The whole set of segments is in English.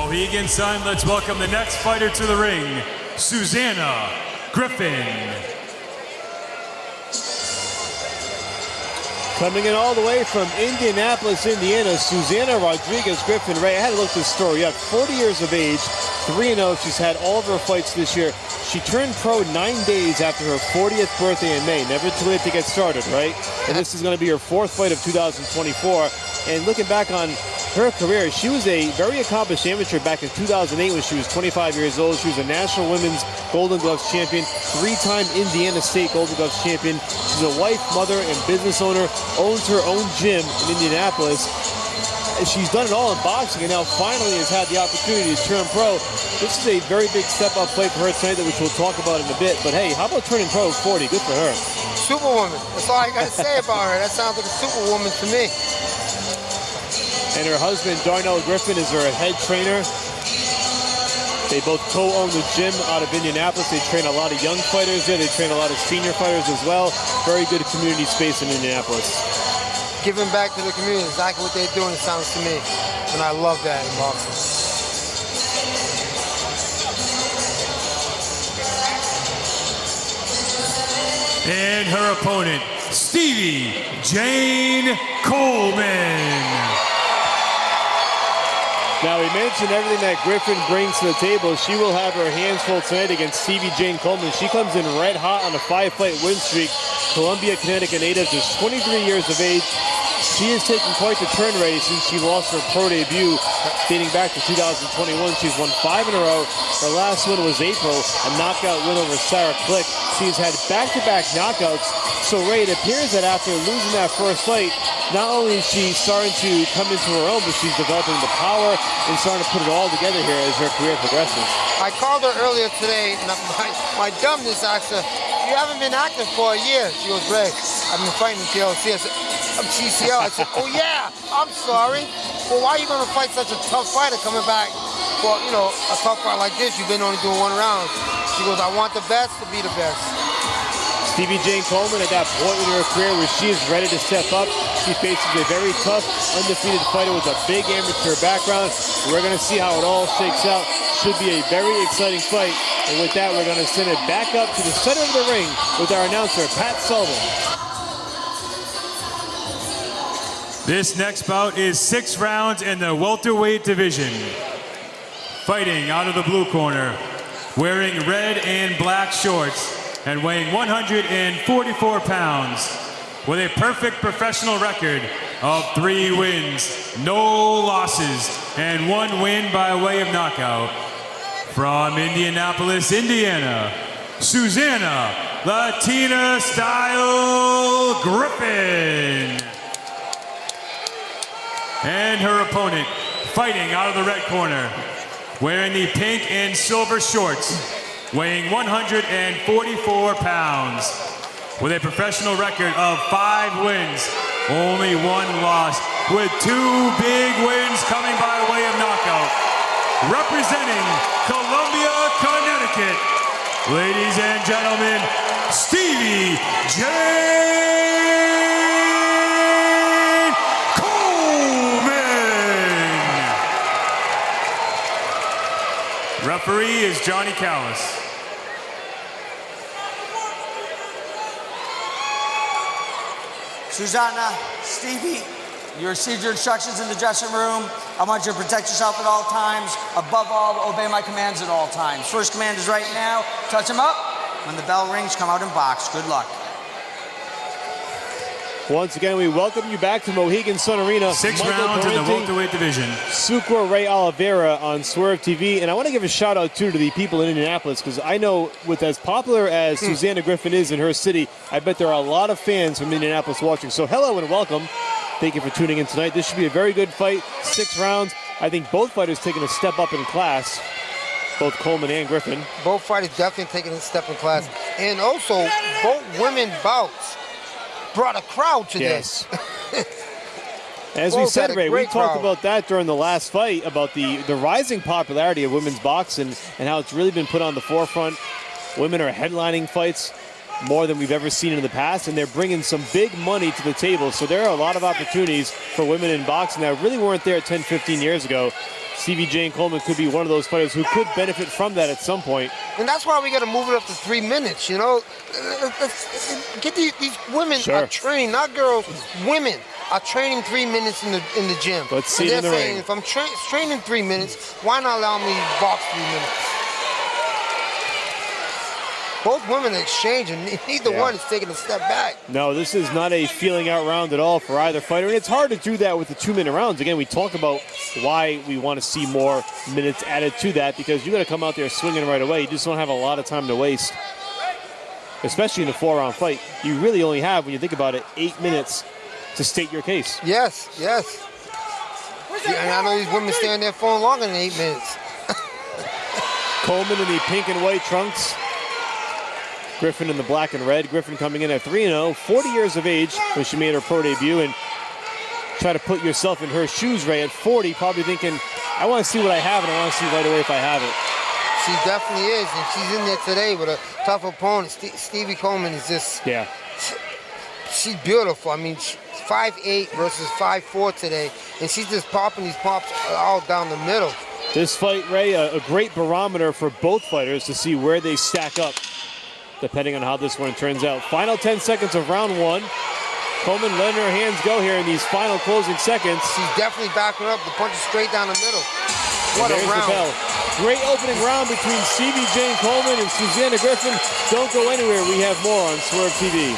Mohegan Sun, let's welcome the next fighter to the ring, Suzanne Griffin. Coming in all the way from Indianapolis, Indiana, Suzanne Rodriguez Griffin. Ray, I had to look this story up. 40 years of age, 3-0. She's had all of her fights this year. She turned pro 9 days after her 40th birthday in May. Never too late to get started, right? And this is going to be her 4th fight of 2024. And looking back on her career, she was a very accomplished amateur back in 2008 when she was 25 years old. She was a National Women's Golden Gloves champion, 3-time Indiana State Golden Gloves champion. She's a wife, mother, and business owner, owns her own gym in Indianapolis. She's done it all in boxing and now finally has had the opportunity to turn pro. This is a very big step-up fight for her tonight, which we'll talk about in a bit. But hey, how about turning pro at 40? Good for her. Superwoman. That's all I got to say about her. That sounds like a superwoman to me. And her husband, Darnell Griffin, is her head trainer. They both co-own the gym out of Indianapolis. They train a lot of young fighters there. They train a lot of senior fighters as well. Very good community space in Indianapolis. Giving back to the community, exactly what they're doing, it sounds to me. And I love that in boxing. And her opponent, Stevie Jane Coleman. Now, we mentioned everything that Griffin brings to the table. She will have her hands full tonight against Stevie Jane Coleman. She comes in red hot on a 5-fight win streak. Columbia, Connecticut native, is 23 years of age. She has taken quite the turn rate since she lost her pro debut dating back to 2021. She's won 5 in a row. Her last win was April, a knockout win over Sarah Click. She's had back-to-back knockouts. So, Ray, it appears that after losing that first fight, not only is she starting to come into her own, but she's developing the power and starting to put it all together here as her career progresses. I called her earlier today, and my dumbness asked her, "You haven't been active for a year." She goes, "Ray, I've been fighting TLC." I said, "I'm TCL." I said, "Oh yeah, I'm sorry. Well, why are you going to fight such a tough fighter coming back for, you know, a tough fight like this? You've been only doing 1 round." She goes, "I want the best to be the best." Stevie Jane Coleman at that point in her career where she is ready to step up. She faces a very tough, undefeated fighter with a big amateur background. We're going to see how it all shakes out. Should be a very exciting fight. And with that, we're going to send it back up to the center of the ring with our announcer, Pat Sullivan. This next bout is 6 rounds in the welterweight division. Fighting out of the blue corner, wearing red and black shorts, and weighing 144 pounds, with a perfect professional record of 3 wins, no losses, and 1 win by way of knockout. From Indianapolis, Indiana, Suzanne Latina Style Griffin. And her opponent, fighting out of the red corner, wearing the pink and silver shorts, weighing 144 pounds, with a professional record of 5 wins, only 1 loss, with 2 big wins coming by way of knockout. Representing Columbia, Connecticut, ladies and gentlemen, Stevie Jane Coleman. Referee is Johnny Callis. Suzanne, Stevie, you received your instructions in the dressing room. I want you to protect yourself at all times. Above all, obey my commands at all times. First command is right now. Touch him up. When the bell rings, come out and box. Good luck. Once again, we welcome you back to Mohegan Sun Arena. 6 rounds in the welterweight division. Sucro Ray Oliveira on Swerve TV. And I want to give a shout out too to the people in Indianapolis, because I know with as popular as Suzanne Griffin is in her city, I bet there are a lot of fans from Indianapolis watching. So hello and welcome. Thank you for tuning in tonight. This should be a very good fight. 6 rounds. I think both fighters taking a step up in class. Both Coleman and Griffin. Both fighters definitely taking a step in class. And also, both women bouts brought a crowd to this. As we said, Ray, we talked about that during the last fight, about the rising popularity of women's boxing and how it's really been put on the forefront. Women are headlining fights more than we've ever seen in the past, and they're bringing some big money to the table. So there are a lot of opportunities for women in boxing that really weren't there 10, 15 years ago. Stevie Jane Coleman could be one of those fighters who could benefit from that at some point. And that's why we got to move it up to 3 minutes, you know. Get these women are training, not girls, women are training 3 minutes in the gym. Let's see it in the ring. If I'm training 3 minutes, why not allow me to box 3 minutes? Both women are exchanging. Neither one is taking a step back. No, this is not a feeling out round at all for either fighter. And it's hard to do that with the 2-minute rounds. Again, we talk about why we want to see more minutes added to that, because you got to come out there swinging right away. You just don't have a lot of time to waste, especially in a 4-round fight. You really only have, when you think about it, 8 minutes to state your case. Yes. Yeah, and I know these women stand there for longer than 8 minutes. Coleman in the pink and white trunks. Griffin in the black and red. Griffin coming in at 3-0, 40 years of age when she made her pro debut. And try to put yourself in her shoes, Ray, at 40, probably thinking, I want to see what I have, and I want to see right away if I have it. She definitely is, and she's in there today with a tough opponent. Stevie Coleman is just... Yeah. She's beautiful. I mean, 5'8" versus 5'4" today, and she's just popping these pops all down the middle. This fight, Ray, a great barometer for both fighters to see where they stack up, depending on how this one turns out. Final 10 seconds of round 1. Coleman letting her hands go here in these final closing seconds. She's definitely backing up. The punch is straight down the middle. What a round. The bell. Great opening round between Stevie Jane Coleman and Suzanne Griffin. Don't go anywhere. We have more on Swerve TV.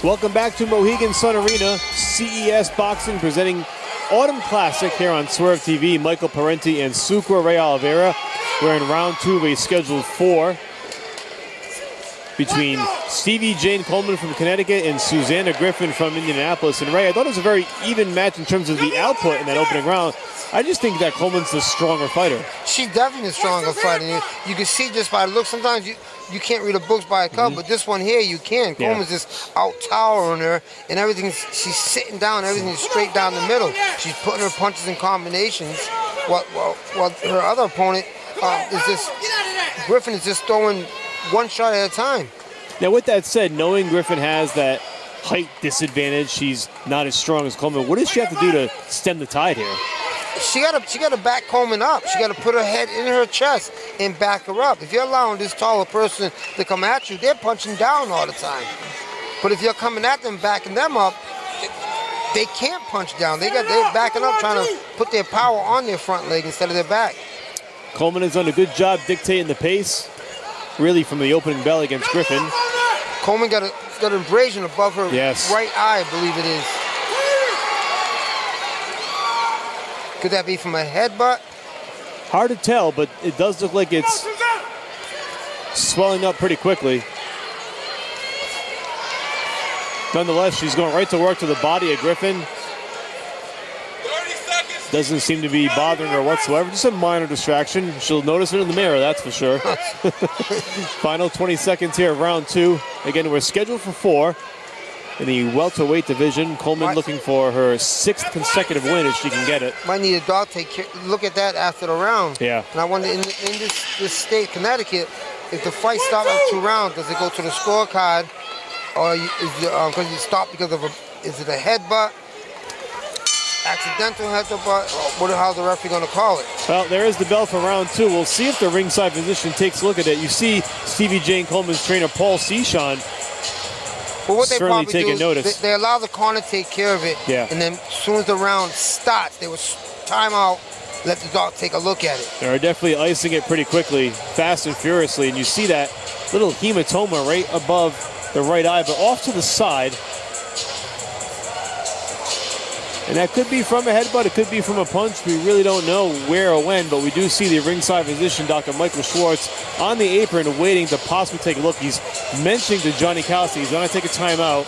Welcome back to Mohegan Sun Arena. CES Boxing presenting Autumn Classic here on Swerve TV. Michael Parenti and Sucre Ray Oliveira. We're in round 2 of a scheduled 4 between Stevie Jane Coleman from Connecticut and Suzanne Griffin from Indianapolis. And Ray, I thought it was a very even match in terms of the output in that opening round. I just think that Coleman's the stronger fighter. She's definitely the stronger fighter. You can see just by the look. Sometimes you can't read the books by a cover, but this one here you can. Coleman's just out-towering her, and everything. She's sitting down. Everything is straight down the middle. She's putting her punches in combinations. While her other opponent Griffin is just throwing one shot at a time. Now, with that said, knowing Griffin has that height disadvantage, she's not as strong as Coleman. What does she have to do to stem the tide here? She gotta back Coleman up. She gotta put her head in her chest and back her up. If you're allowing this taller person to come at you, they're punching down all the time. But if you're coming at them, backing them up, they can't punch down. They're backing up, trying to put their power on their front leg instead of their back. Coleman has done a good job dictating the pace, really from the opening bell against Griffin. Coleman got an abrasion above her right eye, I believe it is. Could that be from a headbutt? Hard to tell, but it does look like it's swelling up pretty quickly. Nonetheless, she's going right to work to the body of Griffin. Doesn't seem to be bothering her whatsoever. Just a minor distraction. She'll notice it in the mirror, that's for sure. Final 20 seconds here of round 2. Again, we're scheduled for 4 in the welterweight division. Coleman looking for her 6th consecutive win if she can get it. Might need a dog look at that after the round. Yeah. And I wonder, in this state, Connecticut, if the fight stops at 2 rounds, does it go to the scorecard, or because you stop because of is it a headbutt? Accidental headbutt? How's the referee going to call it? Well, there is the bell for round 2. We'll see if the ringside physician takes a look at it. You see Stevie Jane Coleman's trainer, Paul Cechon, but what they certainly probably taking do is notice. They allow the corner to take care of it, and then as soon as the round starts, they will time out, let the dog take a look at it. They're definitely icing it pretty quickly, fast and furiously, and you see that little hematoma right above the right eye, but off to the side. And that could be from a headbutt, it could be from a punch. We really don't know where or when, but we do see the ringside physician, Dr. Michael Schwartz, on the apron waiting to possibly take a look. He's mentioning to Johnny Calci he's going to take a timeout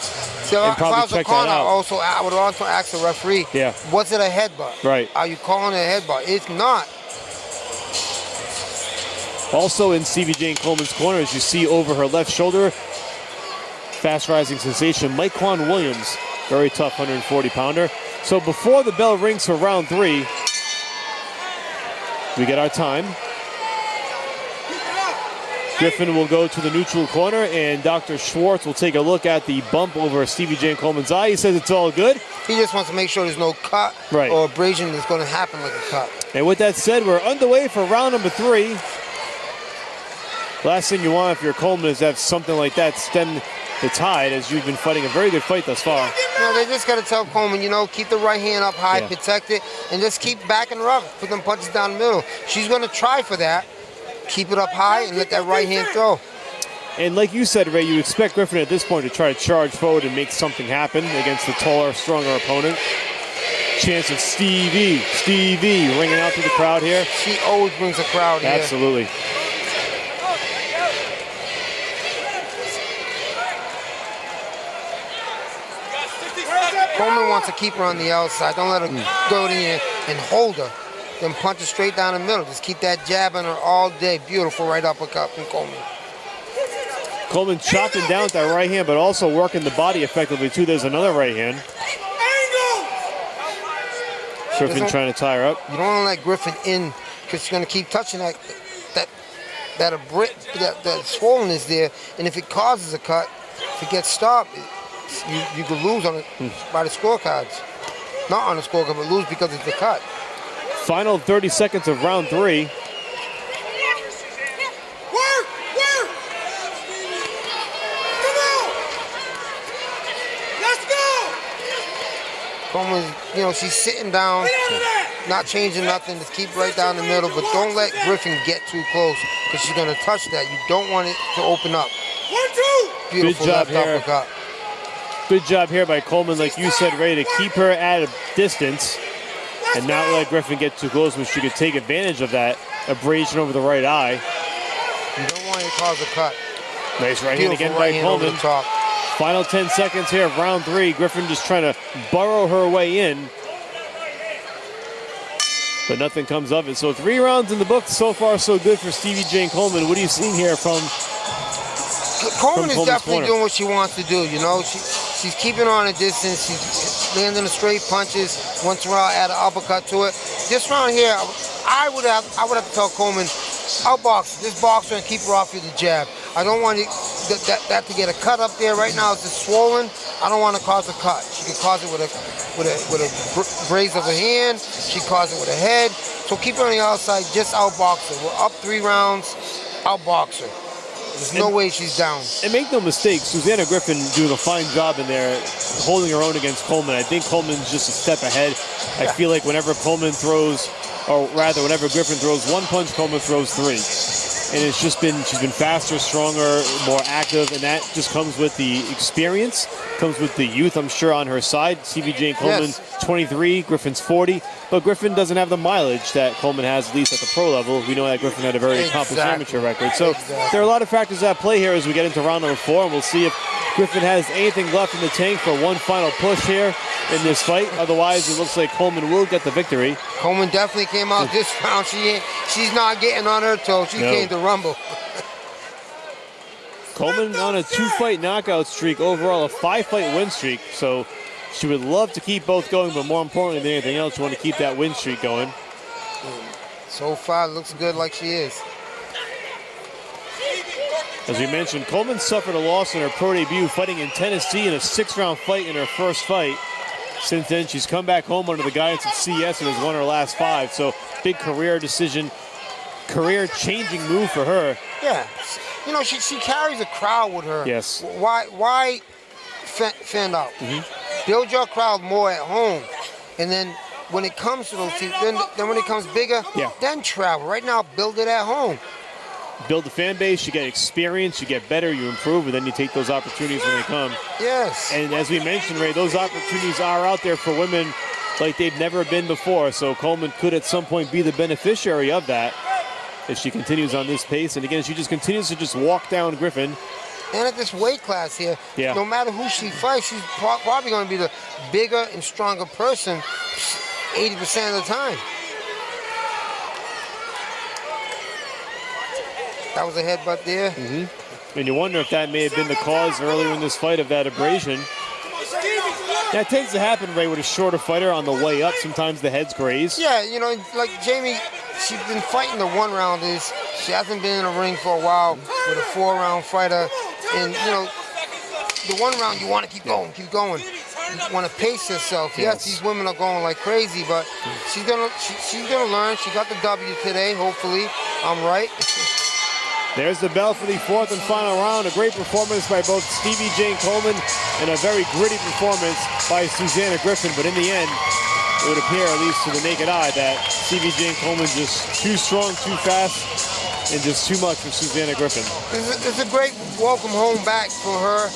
and probably check that out. Also, I would also ask the referee, was it a headbutt? Right. Are you calling it a headbutt? It's not. Also in Stevie Jane Coleman's corner, as you see over her left shoulder, fast-rising sensation, Mike Quan Williams, very tough 140-pounder. So before the bell rings for round 3, we get our time. Griffin will go to the neutral corner, and Dr. Schwartz will take a look at the bump over Stevie Jane Coleman's eye. He says it's all good. He just wants to make sure there's no cut or abrasion that's going to happen like a cut. And with that said, we're underway for round number 3. Last thing you want if you're Coleman is to have something like that stem the tide, as you've been fighting a very good fight thus far. No, they just got to tell Coleman, keep the right hand up high, protect it, and just keep backing her up. Put them punches down the middle. She's going to try for that. Keep it up high and let that right hand throw. And like you said, Ray, you expect Griffin at this point to try to charge forward and make something happen against the taller, stronger opponent. Chance of Stevie ringing out to the crowd here. She always brings a crowd here. Absolutely. Coleman wants to keep her on the outside. Don't let her go in here and hold her. Then punch her straight down the middle. Just keep that jab on her all day. Beautiful right uppercut from Coleman. Coleman chopping down with that right hand, but also working the body effectively, too. There's another right hand. Griffin trying to tie her up. You don't want to let Griffin in because she's going to keep touching that swollen is there. And if it causes a cut, if it gets stopped, you could lose on it by the scorecards. Not on the scorecard, but lose because it's the cut. Final 30 seconds of round 3. Coleman, she's sitting down, not changing nothing. Just keep right down the middle, but don't let Griffin get too close because she's going to touch that. You don't want it to open up. Beautiful left uppercut. Good job here by Coleman, like you said, Ray, to keep her at a distance and not let Griffin get too close, which she could take advantage of that abrasion over the right eye. You don't want to cause a cut. Nice right hand again by Coleman. Final 10 seconds here of round 3. Griffin just trying to burrow her way in, but nothing comes of it. So 3 rounds in the book. So far, so good for Stevie Jane Coleman. What are you seeing here from Coleman is definitely doing what she wants to do, She's keeping on a distance. She's landing the straight punches. Once in a while, add an uppercut to it. This round here, I would have to tell Coleman, outbox, just box her and keep her off with the jab. I don't want that to get a cut up there. Right now, it's just swollen. I don't want to cause a cut. She could cause it with a brace of her hand. She cause it with her head. So keep her on the outside, just outbox her. We're up 3 rounds, outbox her. There's no way she's down. And make no mistake, Suzanne Griffin doing a fine job in there, holding her own against Coleman. I think Coleman's just a step ahead. I feel like whenever Coleman throws, or rather whenever Griffin throws 1 punch, Coleman throws 3. And it's just been, she's been faster, stronger, more active, and that just comes with the experience, comes with the youth, I'm sure, on her side. Stevie Jane Coleman, 23, Griffin's 40, but Griffin doesn't have the mileage that Coleman has, at least at the pro level. We know that Griffin had a very accomplished amateur record. So there are a lot of factors at play here as we get into round number 4, and we'll see if Griffin has anything left in the tank for one final push here in this fight. Otherwise, it looks like Coleman will get the victory. Coleman definitely came out this round. She's not getting on her toes. She came to rumble. Coleman on a 2-fight knockout streak, overall a 5-fight win streak. So she would love to keep both going, but more importantly than anything else, she want to keep that win streak going. So far, looks good like she is. As we mentioned, Coleman suffered a loss in her pro debut, fighting in Tennessee in a 6-round fight in her first fight. Since then, she's come back home under the guidance of CS and has won her last 5. So big career decision, career-changing move for her. Yeah, she carries a crowd with her. Yes. Why fan out? Build your crowd more at home, and then when it comes to those teams, then when it comes bigger, then travel. Right now, build it at home. build the fan base, you get experience, you get better, you improve, and then you take those opportunities when they come. Yes. And as we mentioned, Ray, those opportunities are out there for women like they've never been before. So Coleman could at some point be the beneficiary of that if she continues on this pace. And again, she just continues to just walk down Griffin. And at this weight class here, no matter who she fights, she's probably going to be the bigger and stronger person 80% of the time. That was a headbutt there. And you wonder if that may have been the cause earlier in this fight of that abrasion. That tends to happen, Ray, with a shorter fighter on the way up. Sometimes the heads graze. Yeah, you know, like Jamie, she's been fighting the one-rounders. She hasn't been in a ring for a while with a 4-round fighter. And, you know, the one round, you want to keep going, keep going. You want to pace yourself. Yes, these women are going like crazy, but she's gonna learn. She got the W today, hopefully. I'm right. There's the bell for the fourth and final round. A great performance by both Stevie Jane Coleman and a very gritty performance by Suzanne Griffin. But in the end, it would appear, at least to the naked eye, that Stevie Jane Coleman just too strong, too fast, and just too much for Suzanne Griffin. It's a great welcome home back for her.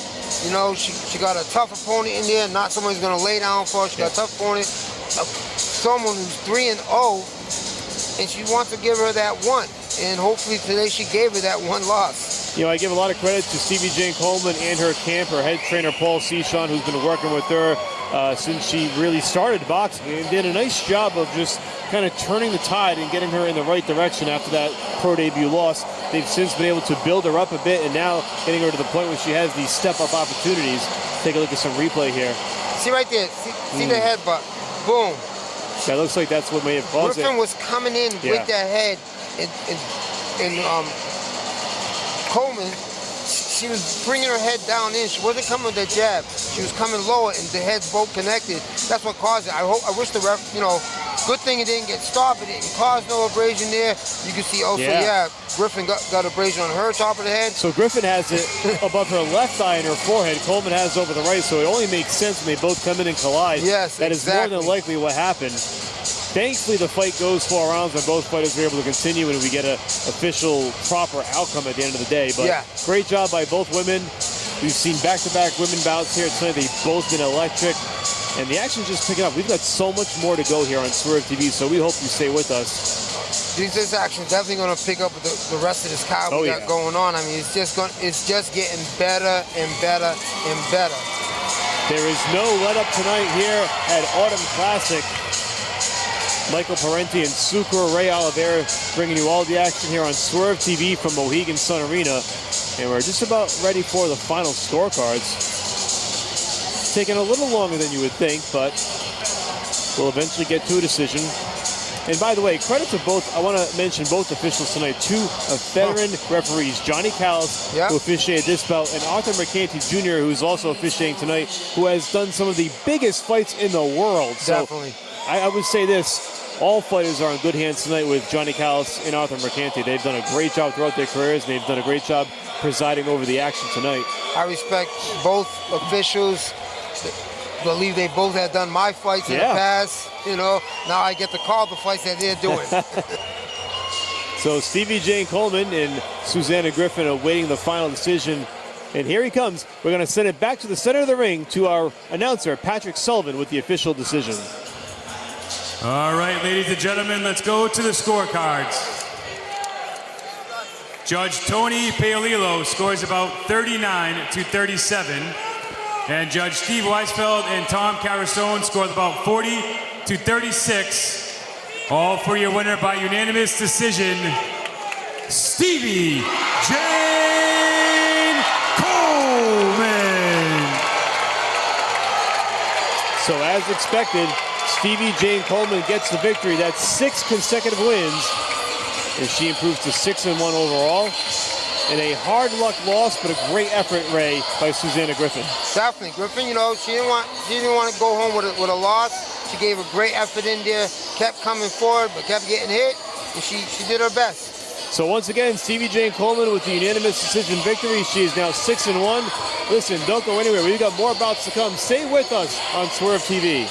You know, she got a tough opponent in there, not someone who's going to lay down for her. She got a tough opponent, someone who's 3-0, and she wants to give her that one. And hopefully today she gave her that one loss. You know, I give a lot of credit to Stevie Jane Coleman and her camp, her head trainer, Paul Cichon, who's been working with her since she really started boxing and did a nice job of just kind of turning the tide and getting her in the right direction after that pro debut loss. They've since been able to build her up a bit and now getting her to the point where she has these step-up opportunities. Take a look at some replay here. See right there, see the headbutt, boom. That looks like that's what may have caused Griffin it. was coming in with that head, and Coleman, she was bringing her head down in. She wasn't coming with that jab. She was coming lower, and the heads both connected. That's what caused it. I wish the ref, you know, good thing it didn't get stopped. It didn't cause no abrasion there. You can see also, Griffin got abrasion on her top of the head. So Griffin has it above her left eye and her forehead. Coleman has it over the right, so it only makes sense when they both come in and collide. Yes, that is more than likely what happened. Thankfully, the fight goes 4 rounds and both fighters are able to continue and we get an official, proper outcome at the end of the day. But great job by both women. We've seen back-to-back women bouts here tonight. They've both been electric. And the action's just picking up. We've got so much more to go here on Swerve TV, so we hope you stay with us. This action definitely going to pick up with the rest of this card we got going on. I mean, it's just getting better and better and better. There is no let-up tonight here at Autumn Classic. Michael Parenti and Sucre Ray Oliveira bringing you all the action here on Swerve TV from Mohegan Sun Arena. And we're just about ready for the final scorecards. Taking a little longer than you would think, but we'll eventually get to a decision. And by the way, credit to both, I want to mention both officials tonight, 2 veteran referees, Johnny Callis, who officiated this bout, and Arthur Mercanti Jr., who's also officiating tonight, who has done some of the biggest fights in the world. Definitely. So I would say this, all fighters are in good hands tonight with Johnny Callis and Arthur Mercanti. They've done a great job throughout their careers, and they've done a great job presiding over the action tonight. I respect both officials. I believe they both have done my fights in the past. You know, now I get to call the fights that they're doing. So Stevie Jane Coleman and Suzanne Griffin awaiting the final decision. And here he comes. We're going to send it back to the center of the ring to our announcer, Patrick Sullivan, with the official decision. All right, ladies and gentlemen, let's go to the scorecards. Judge Tony Paolillo scores about 39-37. And Judge Steve Weisfeld and Tom Carasone scored about 40-36. All for your winner by unanimous decision, Stevie Jane Coleman. So as expected, Stevie Jane Coleman gets the victory. That's 6 consecutive wins. And she improves to 6-1 overall. And a hard luck loss, but a great effort, Ray, by Suzanne Griffin. Definitely, Griffin. You know, she didn't want to go home with a loss. She gave a great effort in there, kept coming forward, but kept getting hit, and she did her best. So once again, Stevie Jane Coleman with the unanimous decision victory. She is now 6-1. Listen, don't go anywhere. We've got more bouts to come. Stay with us on Swerve TV.